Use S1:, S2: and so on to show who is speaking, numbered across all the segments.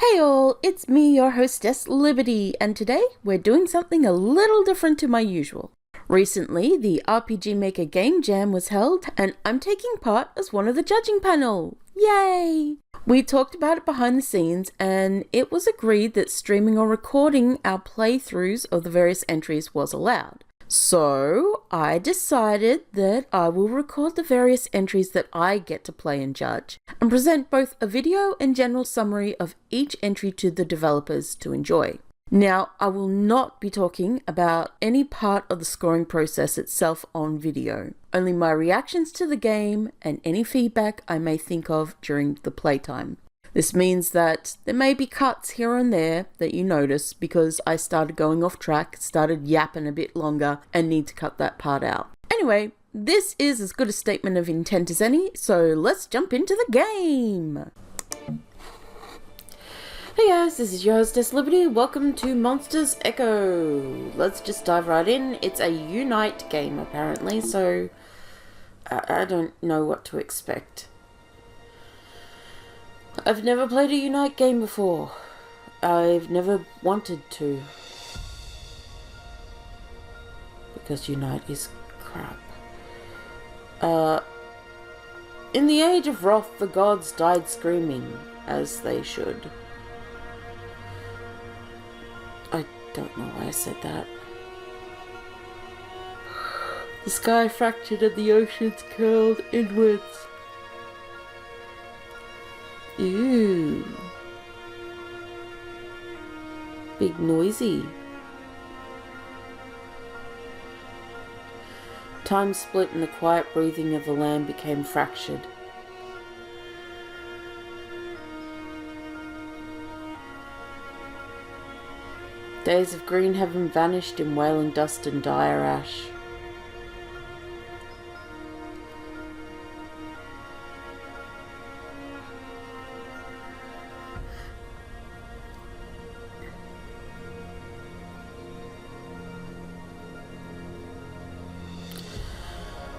S1: Hey all, it's me, your hostess Liberty, and today we're doing something a little different to my usual. Recently, the RPG Maker Game Jam was held, and I'm taking part as one of the judging panel. Yay! We talked about it behind the scenes, and it was agreed that streaming or recording our playthroughs of the various entries was allowed. So, I decided that I will record the various entries that I get to play and judge, and present both a video and general summary of each entry to the developers to enjoy. Now, I will not be talking about any part of the scoring process itself on video, only my reactions to the game and any feedback I may think of during the playtime. This means that there may be cuts here and there that you notice because I started going off track, started yapping a bit longer, and need to cut that part out. Anyway, this is as good a statement of intent as any, so let's jump into the game! Hey guys, this is your hostess Liberty. Welcome to Monsters Echo. Let's just dive right in. It's a Unite game apparently, so I don't know what to expect. I've never played a Unite game before. I've never wanted to. Because Unite is crap. In the age of wrath, the gods died screaming, as they should. I don't know why I said that. The sky fractured and the oceans curled inwards. Ooh. Big noisy. Time split and the quiet breathing of the land became fractured. Days of green heaven vanished in wailing dust and dire ash.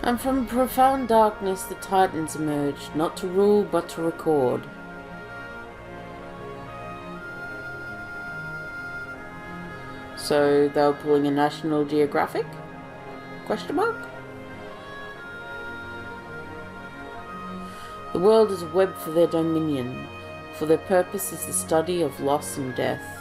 S1: And from profound darkness the Titans emerged, not to rule but to record. So they were pulling a National Geographic? Question mark? The world is a web for their dominion, for their purpose is the study of loss and death.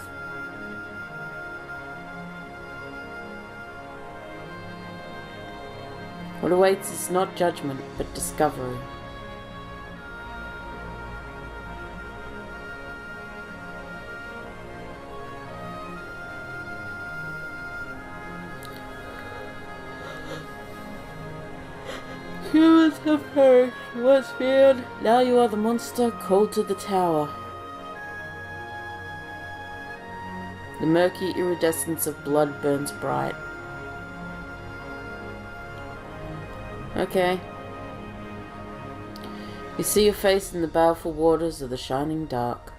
S1: What awaits is not judgment, but discovery. Humans have perished, once feared, now you are the monster called to the tower. The murky iridescence of blood burns bright. Okay. You see your face in the baleful waters of the shining dark.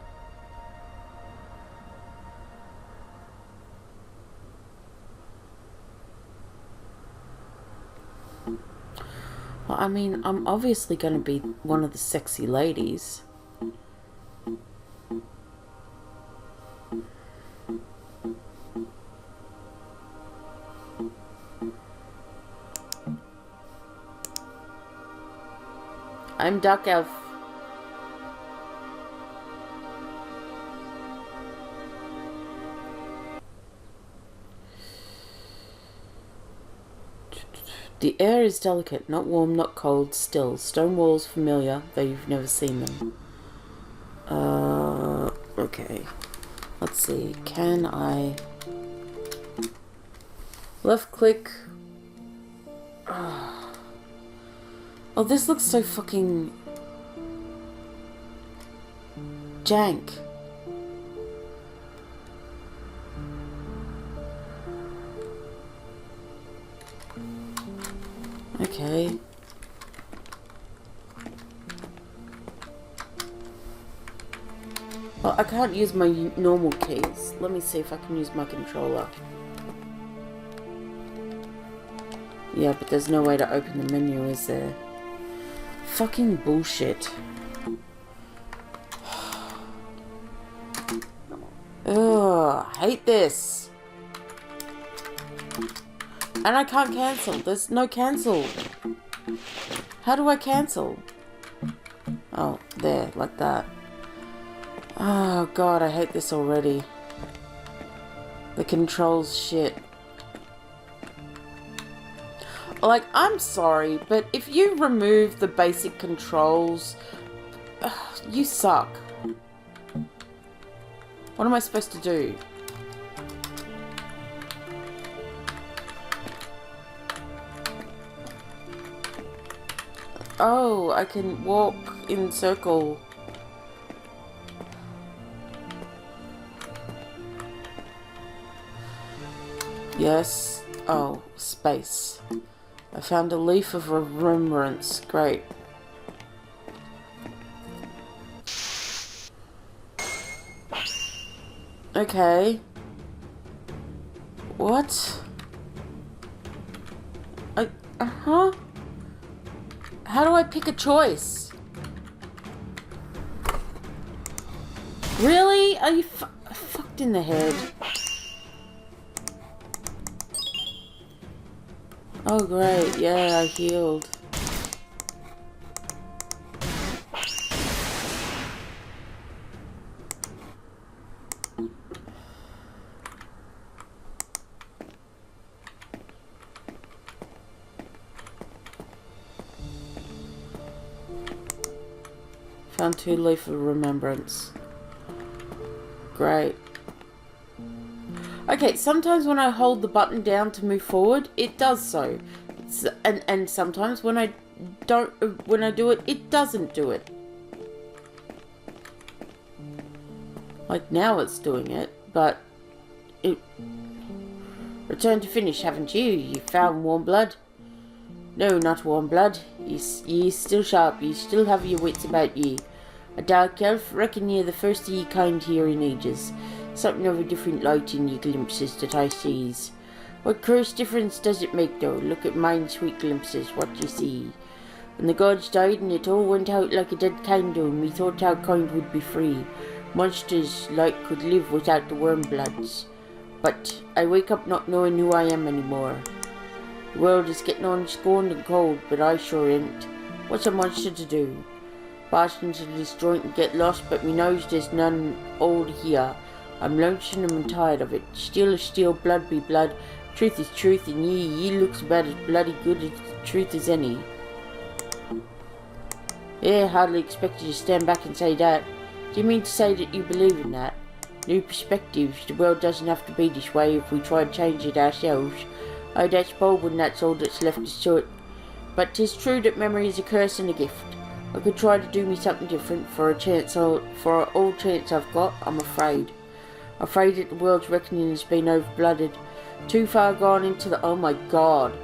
S1: Well, I mean, I'm obviously going to be one of the sexy ladies. I'm Dark Elf. The air is delicate, not warm, not cold, still. Stone walls familiar, though you've never seen them. Okay. Let's see. Can I... Left click... Oh, this looks so fucking... jank. Okay. Well, I can't use my normal keys. Let me see if I can use my controller. Yeah, but there's no way to open the menu, is there? Fucking bullshit. Ugh, I hate this. And I can't cancel. There's no cancel. How do I cancel? Oh, there, like that. Oh god, I hate this already. The controls shit. Like, I'm sorry, but if you remove the basic controls, you suck. What am I supposed to do? Oh, I can walk in circle. Yes. Oh, space. I found a leaf of remembrance. Great. Okay. What? Uh-huh. How do I pick a choice? Really? Are you fucked in the head? Oh great, yeah, I healed. Found 2 leaf of remembrance. Great. Okay, sometimes when I hold the button down to move forward, it does so. And sometimes when I do it, it doesn't do it. Like now it's doing it, but it... Return to finish, haven't you? You found warm blood? No, not warm blood. Ye still sharp, ye still have your wits about ye. A dark elf, reckon ye the first of ye kind here in ages. Something of a different light in ye glimpses that I sees. What cursed difference does it make though? Look at mine sweet glimpses, what you see. When the gods died and it all went out like a dead candle, me thought our kind would be free. Monsters like could live without the worm bloods. But I wake up not knowing who I am anymore. The world is getting on scorned and cold, but I sure ain't. What's a monster to do? Barge into this joint and get lost, but me knows there's none old here. I'm lonesome and tired of it. Steel is steel, blood be blood. Truth is truth, and ye looks about as bloody good as truth as any. Yeah, hardly expected you to stand back and say that. Do you mean to say that you believe in that? New perspectives. The world doesn't have to be this way if we try to change it ourselves. Oh, that's bold when that's all that's left us to it. But 'tis true that memory is a curse and a gift. I could try to do me something different for all chance I've got, I'm afraid. Afraid that the world's reckoning has been overblooded. Too far gone into the, oh my god,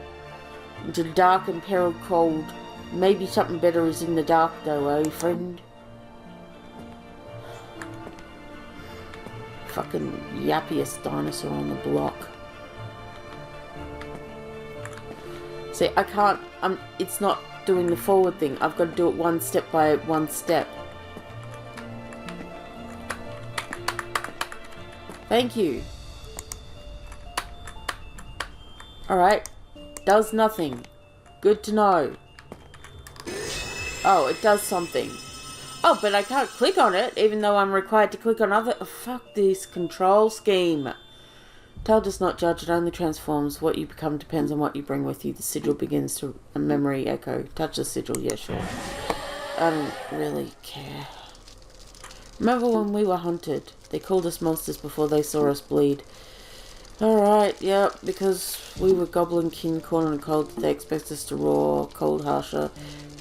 S1: into the dark and peril cold. Maybe something better is in the dark though, eh, friend? Fucking yappiest dinosaur on the block. See, I can't, it's not doing the forward thing. I've got to do it one step by one step. Thank you. Alright. Does nothing. Good to know. Oh, it does something. Oh, but I can't click on it, even though I'm required to click on other... Oh, fuck this control scheme. Tell does not judge, it only transforms. What you become depends on what you bring with you. The sigil begins to a memory echo. Touch the sigil, yeah, sure. I don't really care. Remember when we were hunted? They called us monsters before they saw us bleed. Alright, yeah, because we were goblin kin, corn and cold, they expect us to roar, cold, harsher.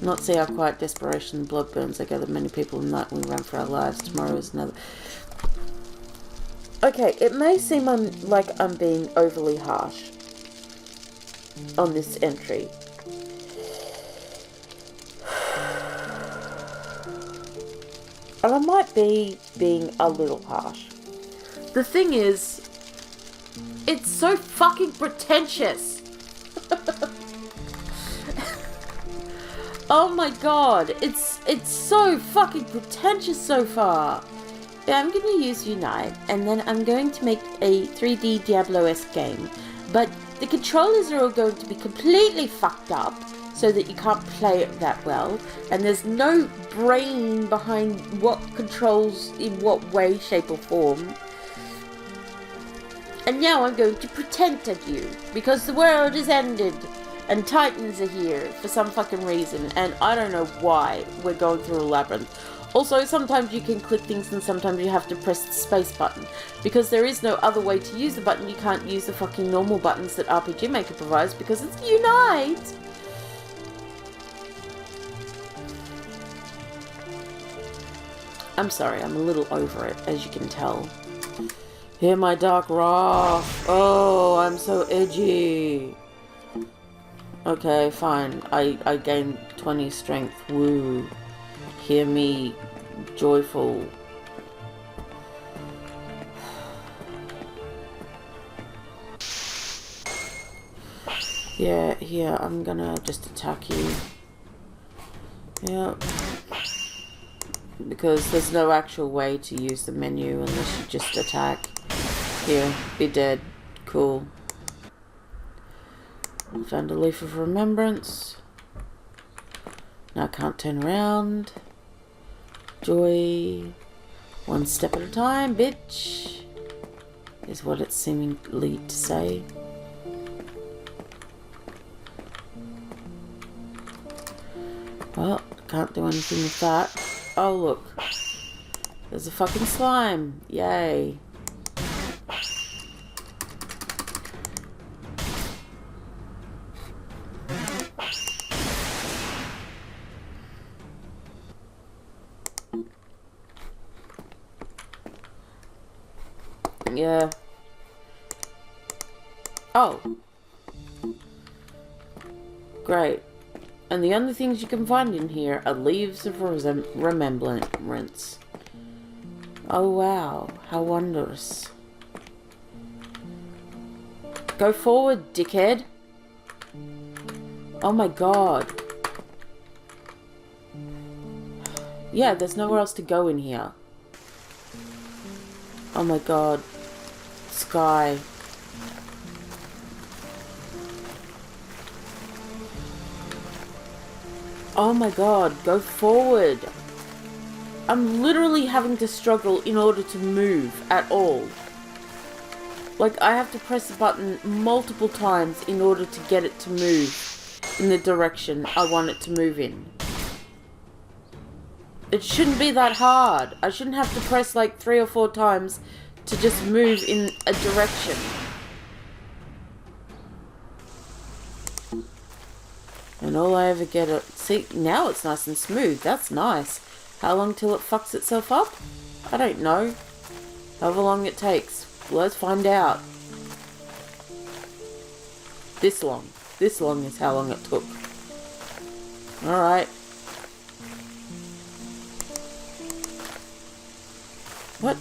S1: Not see our quiet desperation and blood burns. They gather many people in the night when we run for our lives. Tomorrow is another... Okay, it may seem like I'm being overly harsh on this entry. And I might be being a little harsh. The thing is, it's so fucking pretentious. Oh my god, it's so fucking pretentious so far. Yeah, I'm going to use Unite, and then I'm going to make a 3D Diablo-esque game, but the controllers are all going to be completely fucked up, so that you can't play it that well, and there's no brain behind what controls in what way, shape or form. And now I'm going to pretend at you, because the world is ended, and Titans are here for some fucking reason, and I don't know why we're going through a labyrinth. Also, sometimes you can click things and sometimes you have to press the space button. Because there is no other way to use the button, you can't use the fucking normal buttons that RPG Maker provides because it's Unite! I'm sorry, I'm a little over it, as you can tell. Hear my dark wrath. Oh, I'm so edgy. Okay, fine. I gained 20 strength. Woo. Hear me joyful. Yeah, here, I'm gonna just attack you. Yeah. Because there's no actual way to use the menu unless you just attack. Here, be dead. Cool. Found a leaf of remembrance. Now I can't turn around. Joy. One step at a time, bitch. Is what it's seemingly to say. Well, can't do anything with that. Oh, look. There's a fucking slime. Yay. Yeah. Oh. Great. And the only things you can find in here are leaves of remembrance. Oh wow, how wondrous. Go forward, dickhead. Oh my god. Yeah, there's nowhere else to go in here. Oh my god. Sky. Oh my god, go forward. I'm literally having to struggle in order to move at all. Like, I have to press the button multiple times in order to get it to move in the direction I want it to move in. It shouldn't be that hard. I shouldn't have to press like 3 or 4 times to just move in a direction. And all I ever get... See, now it's nice and smooth. That's nice. How long till it fucks itself up? I don't know. However long it takes. Let's find out. This long. This long is how long it took. Alright. What?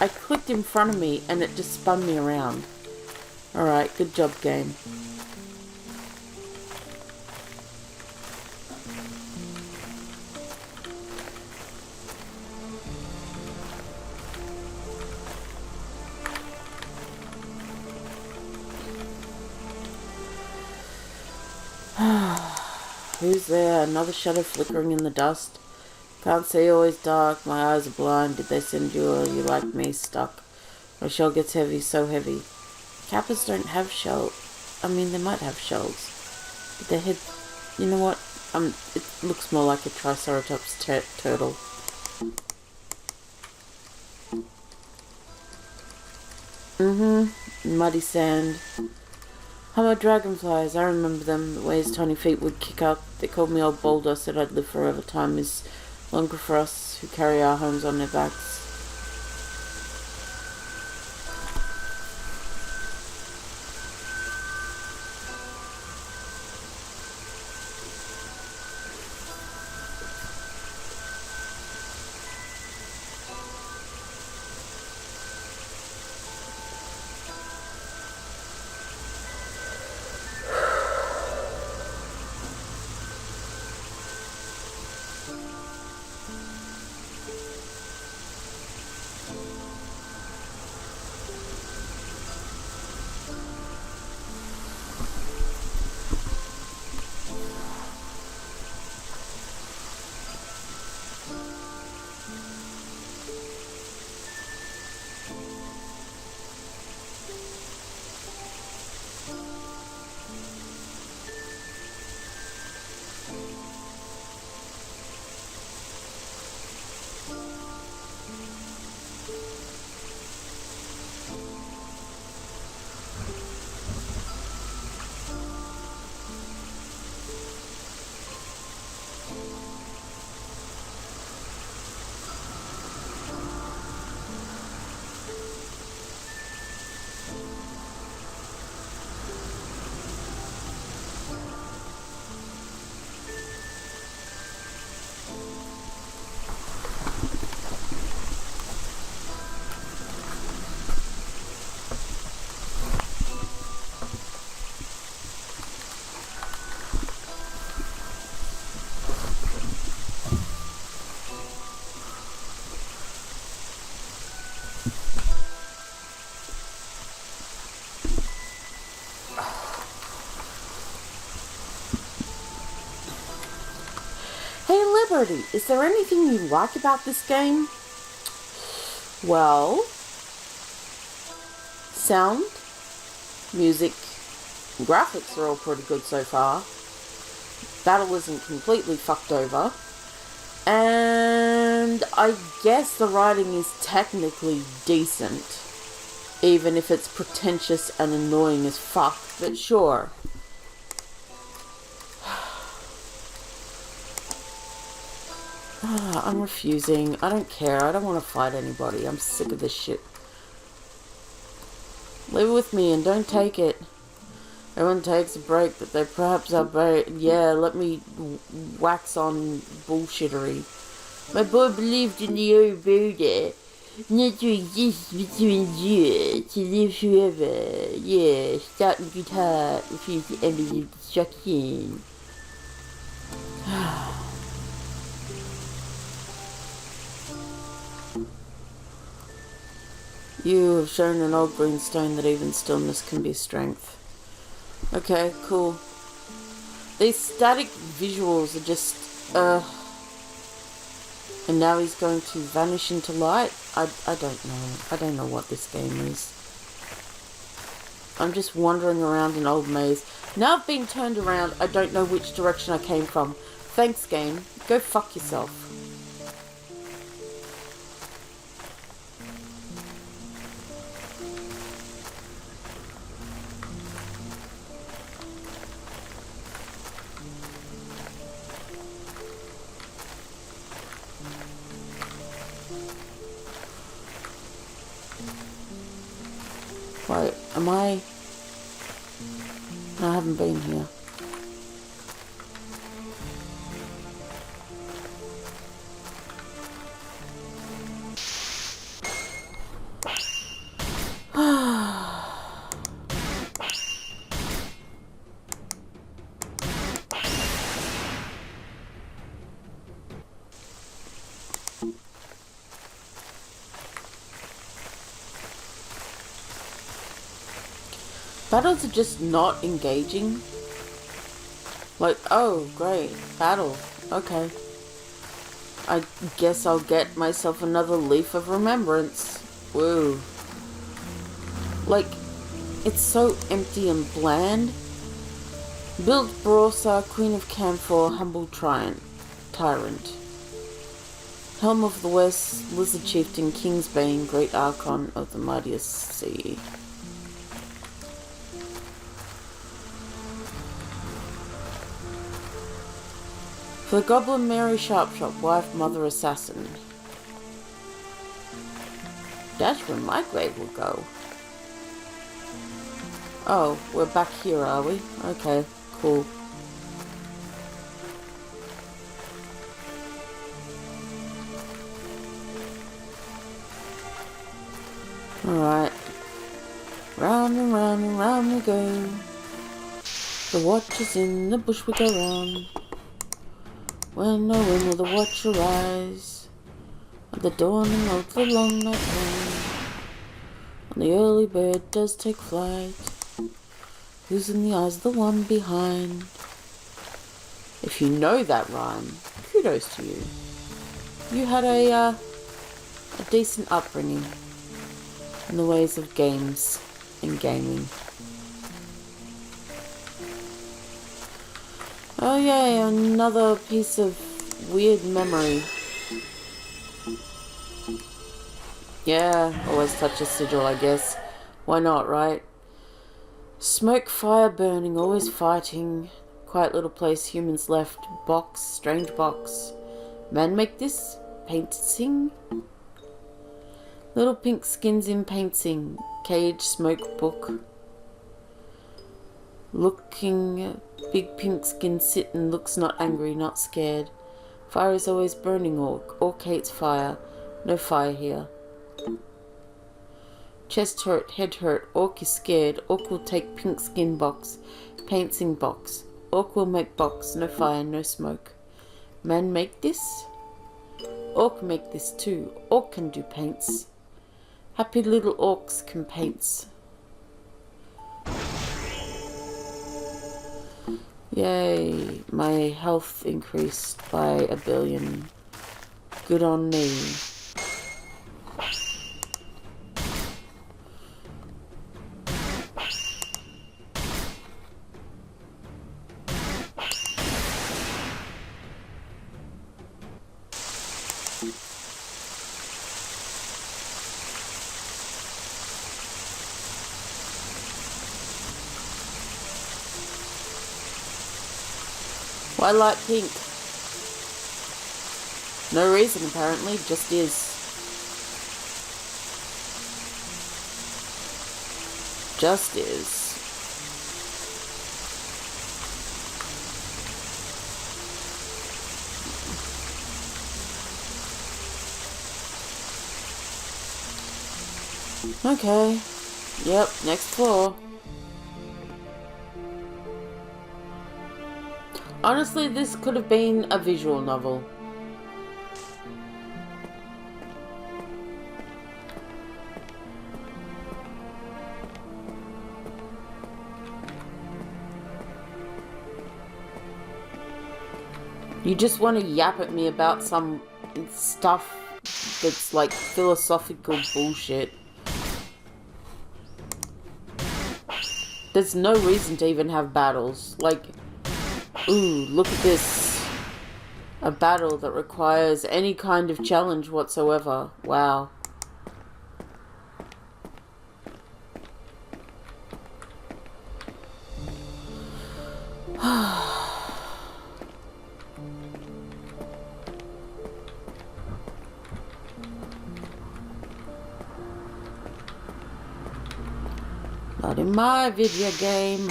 S1: I clicked in front of me and it just spun me around. Alright, good job, game. Who's there? Another shadow flickering in the dust. Can't see, always dark. My eyes are blind. Did they send you or you like me stuck? My shell gets heavy, so heavy. Kappas don't have shell. I mean, they might have shells. But their head... You know what? It looks more like a Triceratops turtle. Muddy sand. Hummer dragonflies, I remember them. The way his tiny feet would kick up. They called me Old Boulder, said I'd live forever. Time is longer for us who carry our homes on their backs. Hey Liberty, is there anything you like about this game? Well, sound, music, and graphics are all pretty good so far. Battle isn't completely fucked over. And I guess the writing is technically decent. Even if it's pretentious and annoying as fuck. But sure. I'm refusing. I don't care. I don't want to fight anybody. I'm sick of this shit. Leave it with me and don't take it. Everyone takes a break, but they perhaps are yeah, let me wax on bullshittery. My boy believed in the old Buddha. Not to exist, but to endure. To live forever. Yeah, starting good heart. Refuse the embers of destruction. You have shown an old green stone that even stillness can be strength. Okay, cool. These static visuals are just, and now he's going to vanish into light? I don't know. I don't know what this game is. I'm just wandering around an old maze. Now I've been turned around, I don't know which direction I came from. Thanks, game. Go fuck yourself. Wait, am I... No, I haven't been here. Battles are just not engaging. Like, oh, great, battle. Okay. I guess I'll get myself another Leaf of Remembrance. Woo. Like, it's so empty and bland. Built Brosa, Queen of Camphor, Humble Tyrant. Helm of the West, Lizard Chieftain, King's Bane, Great Archon of the Mightiest Sea. For the Goblin Mary Sharpshot, wife, mother, assassin. That's where my grave will go. Oh, we're back here, are we? Okay, cool. Alright. Round and round and round we go. The watchers in the bush we go round. When will the watch arise? At the dawning of the long night time. When the early bird does take flight. Who's in the eyes of the one behind? If you know that rhyme, kudos to you. You had a decent upbringing in the ways of games and gaming. Oh yay, another piece of weird memory. Yeah, always touch a sigil, I guess. Why not, right? Smoke, fire burning, always fighting. Quiet little place, humans left. Box, strange box. Man make this? Paint sing? Little pink skins in paint sing. Cage, smoke, book. Looking... Big pink skin sittin', looks not angry, not scared. Fire is always burning, Orc hates fire. No fire here. Chest hurt, head hurt, Orc is scared. Orc will take pink skin box. Paint sing box. Orc will make box, no fire, no smoke. Man make this? Orc make this too. Orc can do paints. Happy little orcs can paint. Yay, my health increased by 1 billion. Good on me. Why light pink? No reason apparently, just is. Just is. Okay. Yep, next floor. Honestly, this could have been a visual novel. You just want to yap at me about some stuff that's like philosophical bullshit. There's no reason to even have battles. Like, ooh, look at this. A battle that requires any kind of challenge whatsoever. Wow. Not in my video game.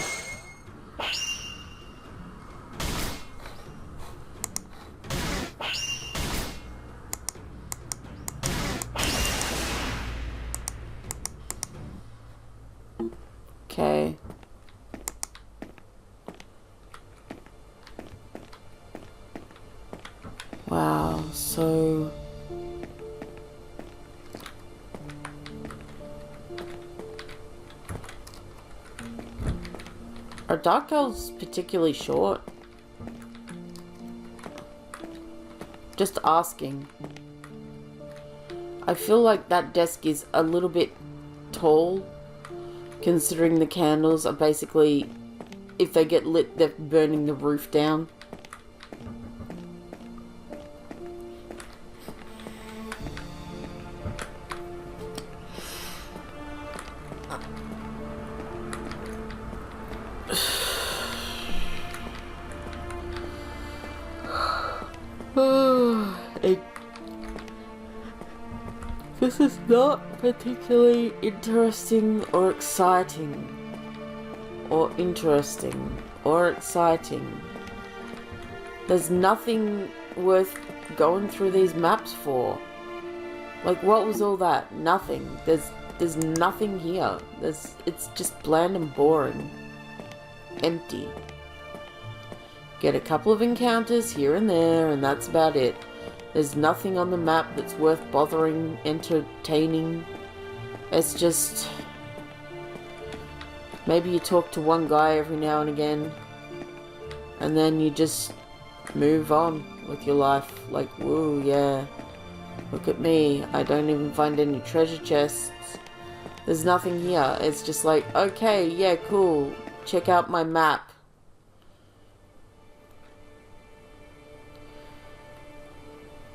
S1: Okay. Wow, so... Are Dark Elves particularly short? Just asking. I feel like that desk is a little bit tall, considering the candles are basically, if they get lit, they're burning the roof down. This is not particularly interesting or exciting. Or interesting. Or exciting. There's nothing worth going through these maps for. Like, what was all that? Nothing. There's nothing here. It's just bland and boring. Empty. Get a couple of encounters here and there, and that's about it. There's nothing on the map that's worth bothering, entertaining. It's just... maybe you talk to one guy every now and again, and then you just move on with your life. Like, woo, yeah. Look at me. I don't even find any treasure chests. There's nothing here. It's just like, okay, yeah, cool. Check out my map.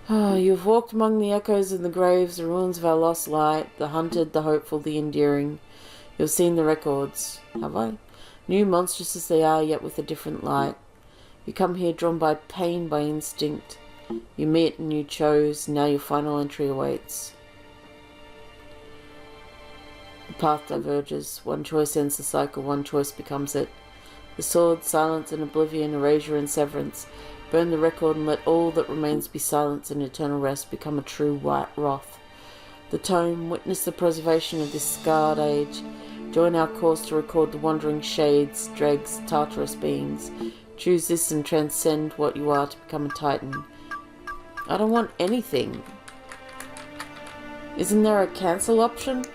S1: You've walked among the echoes and the graves, the ruins of our lost light, the hunted, the hopeful, the enduring. You've seen the records. Have I? New, monstrous as they are, yet with a different light. You come here drawn by pain, by instinct. You met and you chose, now your final entry awaits. The path diverges. One choice ends the cycle, one choice becomes it. The sword, silence and oblivion, erasure and severance. Burn the record and let all that remains be silence and eternal rest, become a true white wrath. The tome, witness the preservation of this scarred age. Join our course to record the wandering shades, dregs, Tartarus beings. Choose this and transcend what you are to become a titan. I don't want anything. Isn't there a cancel option?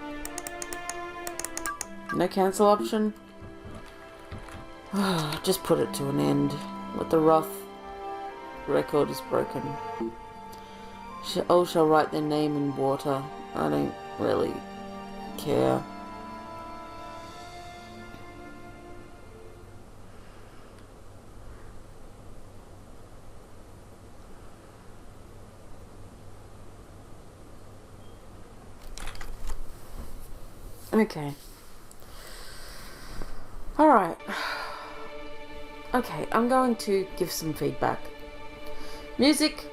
S1: No cancel option? Just put it to an end. Let the wrath record is broken. All shall write their name in water. I don't really care. Okay. Alright. Okay, I'm going to give some feedback. Music,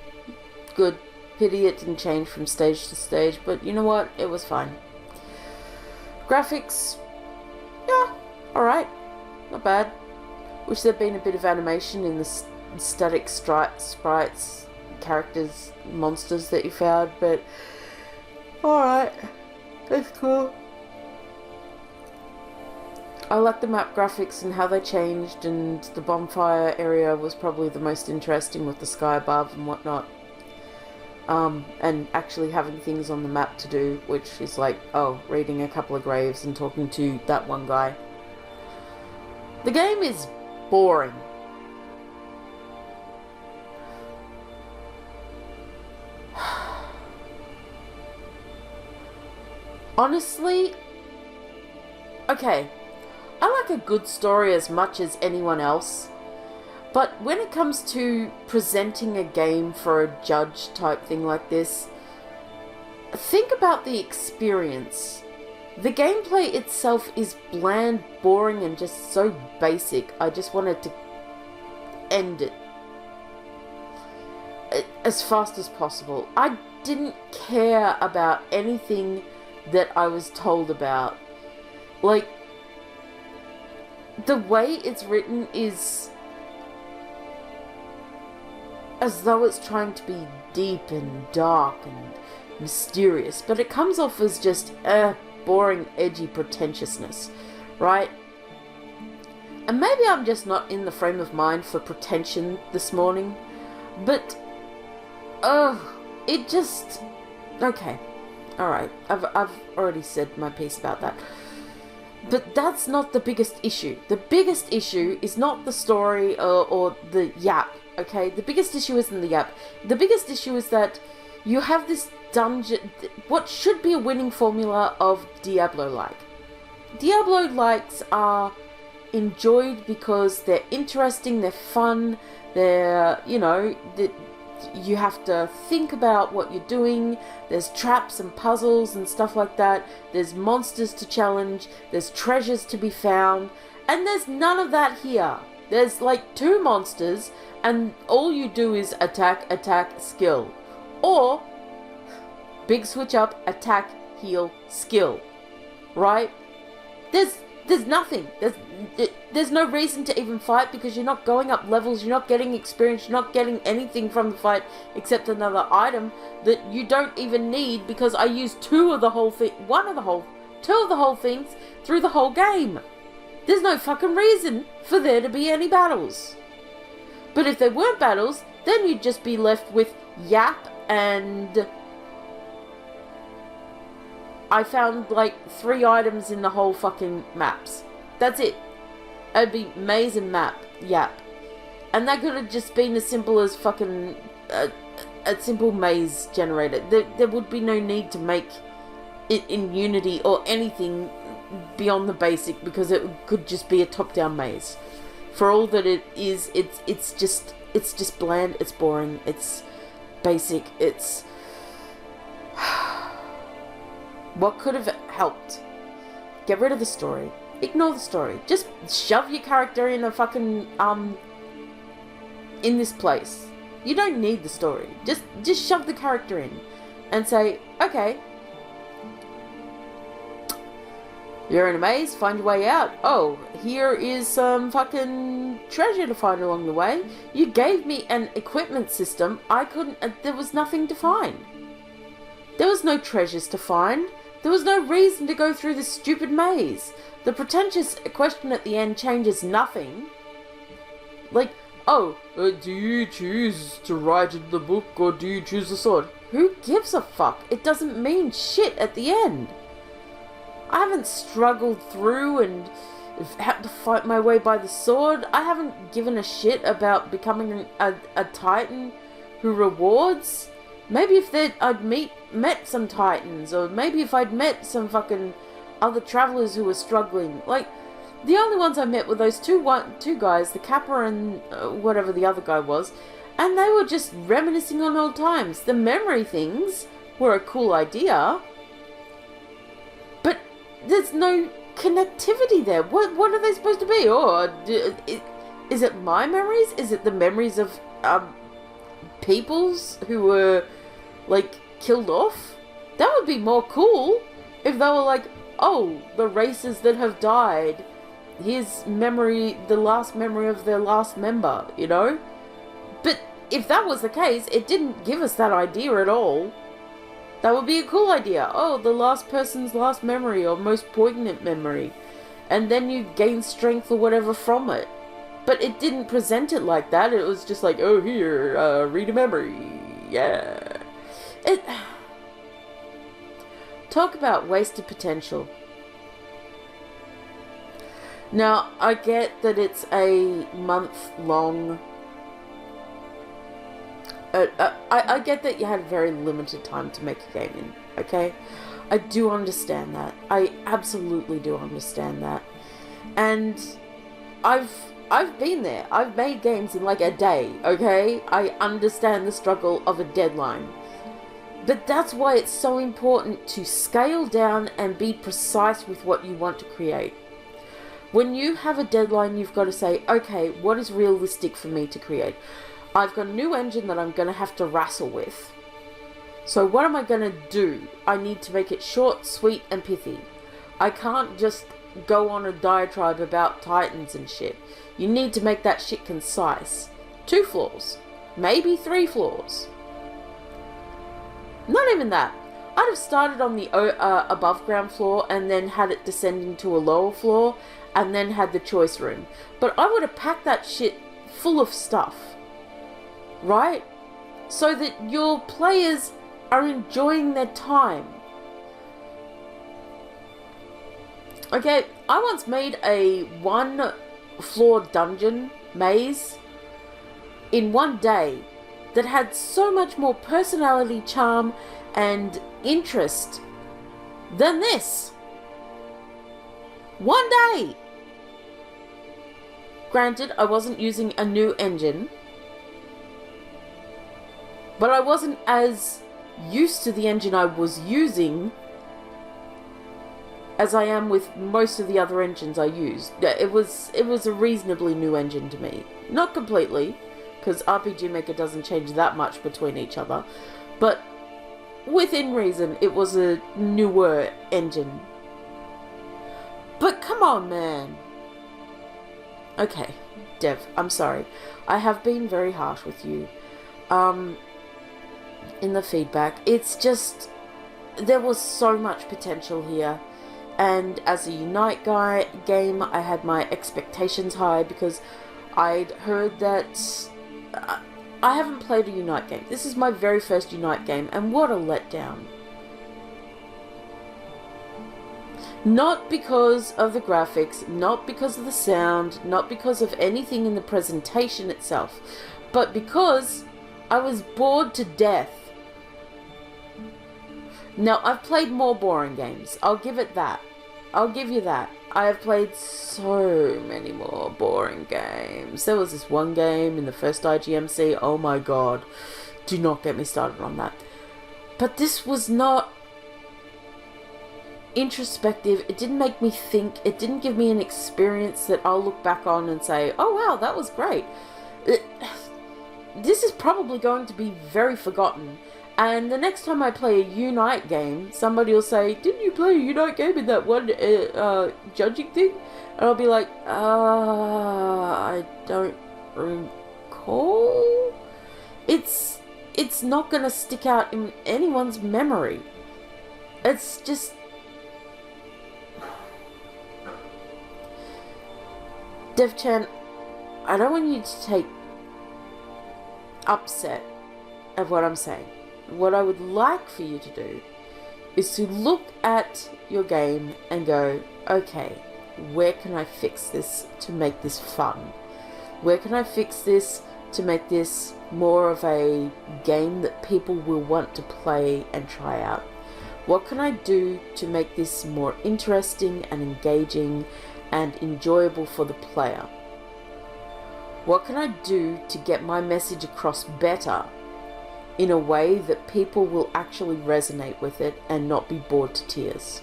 S1: good. Pity it didn't change from stage to stage, but you know what? It was fine. Graphics, yeah, alright. Not bad. Wish there'd been a bit of animation in the static sprites, characters, monsters that you found, but alright. That's cool. I like the map graphics and how they changed, and the bonfire area was probably the most interesting with the sky above and whatnot. And actually having things on the map to do, which is like, oh, reading a couple of graves and talking to that one guy. The game is boring. Honestly, okay, I like a good story as much as anyone else, but when it comes to presenting a game for a judge type thing like this, think about the experience. The gameplay itself is bland, boring, and just so basic. I just wanted to end it as fast as possible. I didn't care about anything that I was told about. Like, the way it's written is as though it's trying to be deep and dark and mysterious, but it comes off as just boring, edgy pretentiousness, right? And maybe I'm just not in the frame of mind for pretension this morning, but it just, okay, alright, I've already said my piece about that. But that's not the biggest issue. The biggest issue is not the story or the yap, okay? The biggest issue isn't the yap. The biggest issue is that you have this dungeon, what should be a winning formula of Diablo-like. Diablo-likes are enjoyed because they're interesting, they're fun, they're, you know, you have to think about what you're doing. There's traps and puzzles and stuff like that. There's monsters to challenge. There's treasures to be found. And there's none of that here. There's like 2 monsters and all you do is attack, skill. Or, big switch up, attack, heal, skill. Right? There's nothing. There's no reason to even fight because you're not going up levels, you're not getting experience, you're not getting anything from the fight except another item that you don't even need because I used 2 of the whole thing, 2 of the whole things through the whole game. There's no fucking reason for there to be any battles. But if there weren't battles, then you'd just be left with yap and I found like 3 items in the whole fucking maps. That's it. It'd be maze and map. Yap. And that could have just been as simple as fucking a simple maze generator. There would be no need to make it in Unity or anything beyond the basic because it could just be a top-down maze. For all that it is, it's just bland, it's boring, it's basic, it's... What could have helped? Get rid of the story. Ignore the story. Just shove your character in a fucking, in this place. You don't need the story. Just shove the character in. And say, okay. You're in a maze, find your way out. Oh, here is some fucking treasure to find along the way. You gave me an equipment system. I couldn't, there was nothing to find. There was no treasures to find. There was no reason to go through this stupid maze. The pretentious question at the end changes nothing. Like, oh, do you choose to write in the book or do you choose the sword? who gives a fuck? It doesn't mean shit at the end. I haven't struggled through and had to fight my way by the sword. I haven't given a shit about becoming a titan who rewards. Maybe if I'd met some titans, or maybe if I'd met some fucking other travelers who were struggling. Like, the only ones I met were those two guys, the Kappa and whatever the other guy was, and they were just reminiscing on old times. The memory things were a cool idea, but there's no connectivity there. What are they supposed to be? Oh, is it my memories? Is it the memories of peoples who were like killed off? That would be more cool if they were like, oh, the races that have died, here's memory, the last memory of their last member, you know? But if that was the case, it didn't give us that idea at all. That would be a cool idea. Oh, the last person's last memory, or most poignant memory. And then you gain strength or whatever from it. But it didn't present it like that. It was just like, oh, here, read a memory. Yeah. Talk about wasted potential. Now, I get that it's a month-long... I get that you had very limited time to make a game in, okay? I do understand that. I absolutely do understand that. And I've been there. I've made games in like a day, okay? I understand the struggle of a deadline. But that's why it's so important to scale down and be precise with what you want to create. When you have a deadline, you've got to say, okay, what is realistic for me to create? I've got a new engine that I'm going to have to wrestle with. So what am I going to do? I need to make it short, sweet, and pithy. I can't just go on a diatribe about titans and shit. You need to make that shit concise. 2 floors. Maybe 3 floors. Not even that. I'd have started on the above ground floor and then had it descending to a lower floor and then had the choice room. But I would have packed that shit full of stuff. Right? So that your players are enjoying their time. Okay, I once made a 1-floor dungeon maze in one day that had so much more personality, charm, and interest than this. One day! Granted, I wasn't using a new engine, but I wasn't as used to the engine I was using as I am with most of the other engines I used. It was a reasonably new engine to me. Not completely, because RPG Maker doesn't change that much between each other, but within reason, it was a newer engine. But come on, man. Okay, Dev, I'm sorry. I have been very harsh with you. In the feedback. It's just, there was so much potential here. And as a Unite game, I had my expectations high because I'd heard that... I haven't played a Unite game. This is my very first Unite game, and what a letdown. Not because of the graphics, not because of the sound, not because of anything in the presentation itself, but because I was bored to death. Now, I've played more boring games. I'll give it that. I'll give you that. I have played so many more boring games. There was this one game in the first IGMC. Oh my god. Do not get me started on that. But this was not introspective. It didn't make me think. It didn't give me an experience that I'll look back on and say, oh wow, that was great. This is probably going to be very forgotten. And the next time I play a Unite game, somebody will say, didn't you play a Unite game in that one judging thing? And I'll be like, I don't recall. It's not going to stick out in anyone's memory. It's just... DevChan, I don't want you to take upset of what I'm saying. what I would like for you to do is to look at your game and go, okay, where can I fix this to make this fun? Where can I fix this to make this more of a game that people will want to play and try out? What can I do to make this more interesting and engaging and enjoyable for the player? What can I do to get my message across better in a way that people will actually resonate with it and not be bored to tears?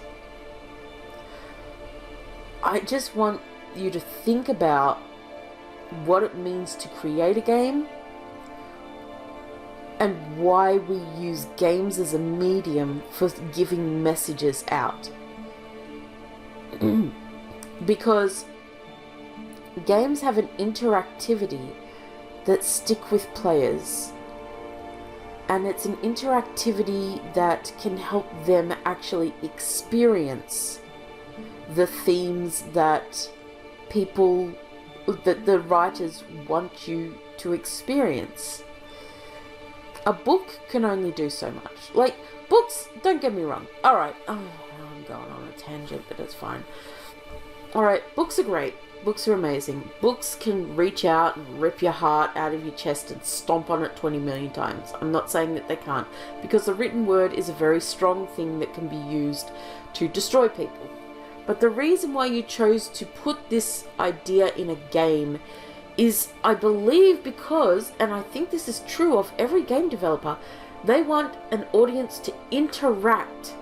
S1: I just want you to think about what it means to create a game and why we use games as a medium for giving messages out. Because games have an interactivity that stick with players, and it's an interactivity that can help them actually experience the themes that the writers want you to experience. A book can only do so much. Like, books, don't get me wrong. Alright, I'm going on a tangent, but it's fine. Alright, books are great. Books are amazing. Books can reach out and rip your heart out of your chest and stomp on it 20 million times. I'm not saying that they can't, because the written word is a very strong thing that can be used to destroy people. But the reason why you chose to put this idea in a game is, I believe, because, and I think this is true of every game developer, they want an audience to interact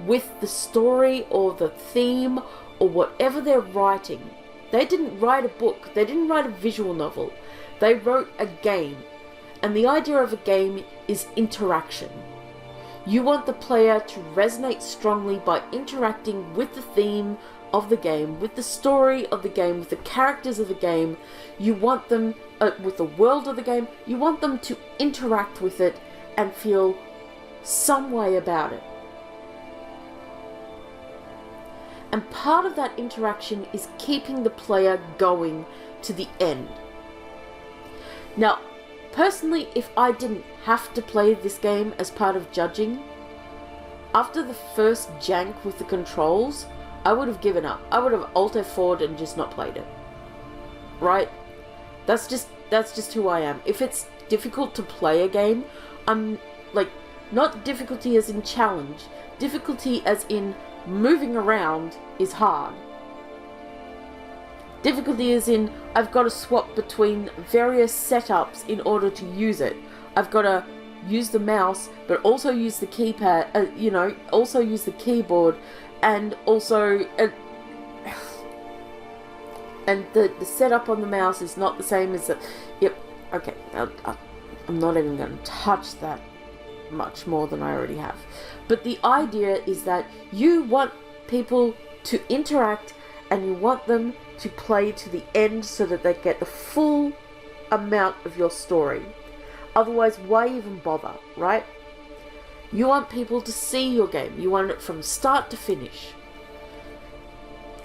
S1: with the story or the theme or whatever they're writing. They didn't write a book, they didn't write a visual novel, they wrote a game. And the idea of a game is interaction. You want the player to resonate strongly by interacting with the theme of the game, with the story of the game, with the characters of the game. You want them, with the world of the game, you want them to interact with it and feel some way about it. And part of that interaction is keeping the player going to the end. Now, personally, if I didn't have to play this game as part of judging, after the first jank with the controls, I would have given up. I would have Alt F4'd and just not played it. Right? That's just who I am. If it's difficult to play a game, I'm like, not difficulty as in challenge, difficulty as in moving around is hard. Difficulty is in, I've got to swap between various setups in order to use it. I've got to use the mouse, but also use the keypad, also use the keyboard, and also, and the setup on the mouse is not the same as the, yep, okay, I'm not even going to touch that much more than I already have. But the idea is that you want people to interact and you want them to play to the end so that they get the full amount of your story. Otherwise, why even bother, right? You want people to see your game. You want it from start to finish.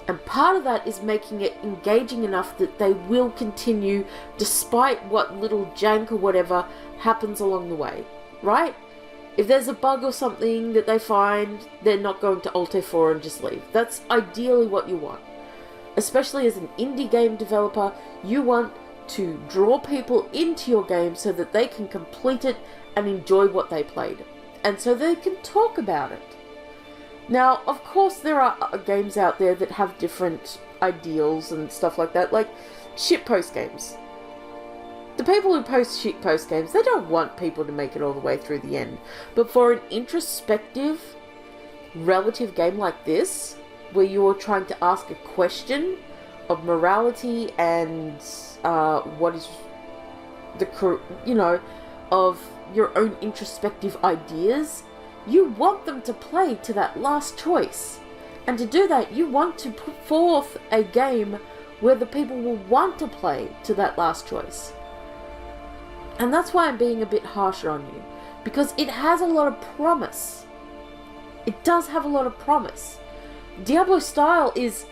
S1: And part of that is making it engaging enough that they will continue despite what little jank or whatever happens along the way, right? If there's a bug or something that they find, they're not going to Alt F4 and just leave. That's ideally what you want. Especially as an indie game developer, you want to draw people into your game so that they can complete it and enjoy what they played. And so they can talk about it. Now, of course, there are games out there that have different ideals and stuff like that, like shitpost games. The people who post shitpost games, they don't want people to make it all the way through the end. But for an introspective, relative game like this, where you're trying to ask a question of morality and what is the, of your own introspective ideas, you want them to play to that last choice. And to do that, you want to put forth a game where the people will want to play to that last choice. And that's why I'm being a bit harsher on you, because it has a lot of promise. It does have a lot of promise. Diablo style is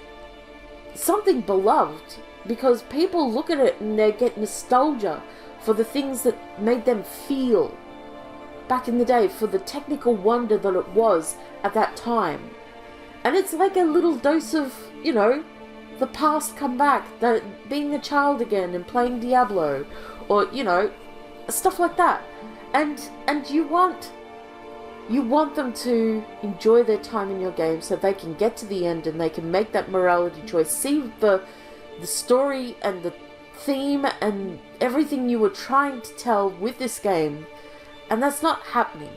S1: something beloved because people look at it and they get nostalgia for the things that made them feel. back in the day for the technical wonder that it was at that time. And it's like a little dose of, you know, the past come back, being a child again and playing Diablo, or, you know, stuff like that. And you want them to enjoy their time in your game so they can get to the end and they can make that morality choice, see the story and the theme and everything you were trying to tell with this game, and that's not happening.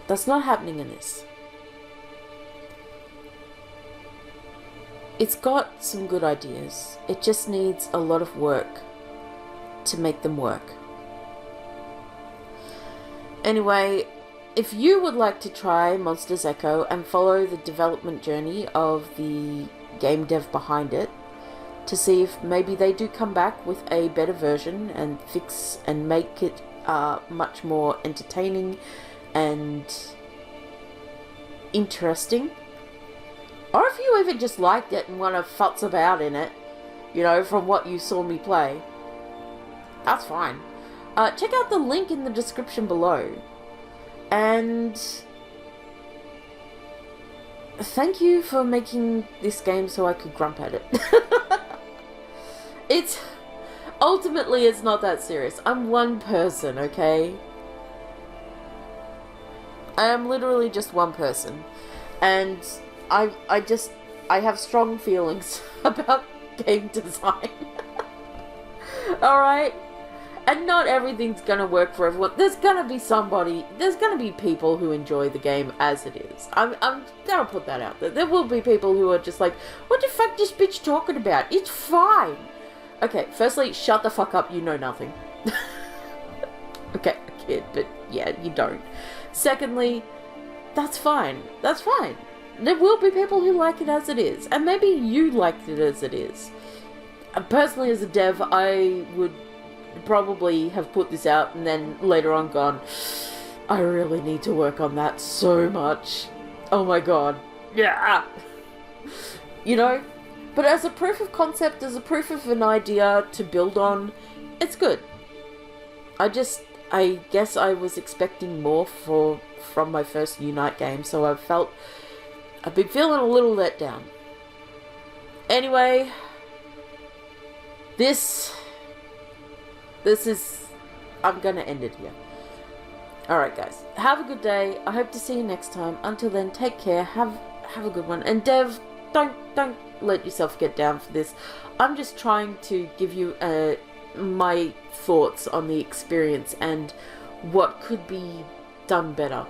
S1: That's not happening in this. It's got some good ideas. It just needs a lot of work to make them work. Anyway, if you would like to try Monsters Echo and follow the development journey of the game dev behind it, to see if maybe they do come back with a better version and fix and make it much more entertaining and interesting, or if you even just liked it and want to futz about in it, you know, from what you saw me play, that's fine. Check out the link in the description below. And thank you for making this game so I could grump at it. Ultimately, it's not that serious. I'm one person, okay? I am literally just one person. And I have strong feelings about game design. Alright? And not everything's gonna work for everyone. There's gonna be people who enjoy the game as it is. I'm gonna put that out there. There will be people who are just like, what the fuck this bitch talking about? It's fine. Okay, firstly, shut the fuck up, you know nothing. Okay, a kid, but yeah, you don't. Secondly, that's fine. That's fine. There will be people who like it as it is. And maybe you liked it as it is. Personally, as a dev, I would probably have put this out and then later on gone, I really need to work on that so much. Oh my god. Yeah. You know? But as a proof of concept, as a proof of an idea to build on, it's good. I guess I was expecting more from my first Unite game, so I've been feeling a little let down. Anyway, this is, I'm gonna end it here. Alright guys, have a good day. I hope to see you next time. Until then, take care, have a good one. And Dev, don't let yourself get down for this. I'm just trying to give you my thoughts on the experience and what could be done better,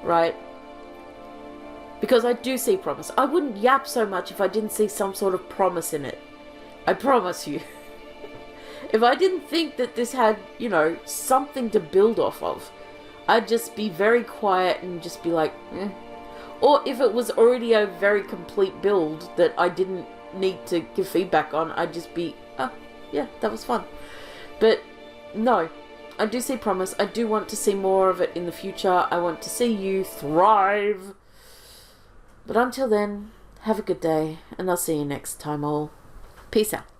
S1: right? Because I do see promise. I wouldn't yap so much if I didn't see some sort of promise in it. I promise you. If I didn't think that this had, you know, something to build off of, I'd just be very quiet and just be like, eh. Or if it was already a very complete build that I didn't need to give feedback on, I'd just be, oh, yeah, that was fun. But no, I do see promise. I do want to see more of it in the future. I want to see you thrive. But until then, have a good day, and I'll see you next time all. Peace out.